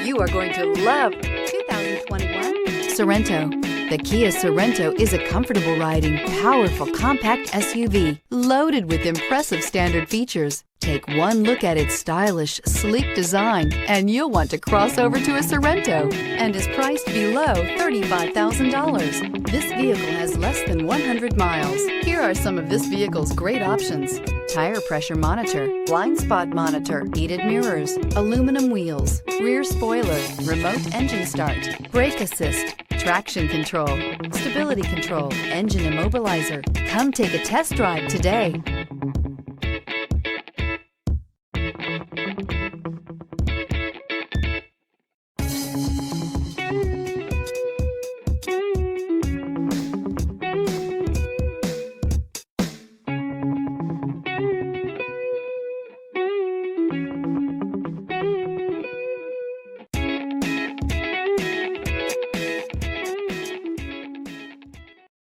You are going to love 2021 Sorento. The Kia Sorento is a comfortable riding, powerful compact SUV loaded with impressive standard features. Take one look at its stylish, sleek design and you'll want to cross over to a Sorento, and is priced below $35,000. This vehicle has less than 100 miles. Here are some of this vehicle's great options: tire pressure monitor, blind spot monitor, heated mirrors, aluminum wheels, rear spoiler, remote engine start, brake assist, traction control, stability control, engine immobilizer. Come take a test drive today.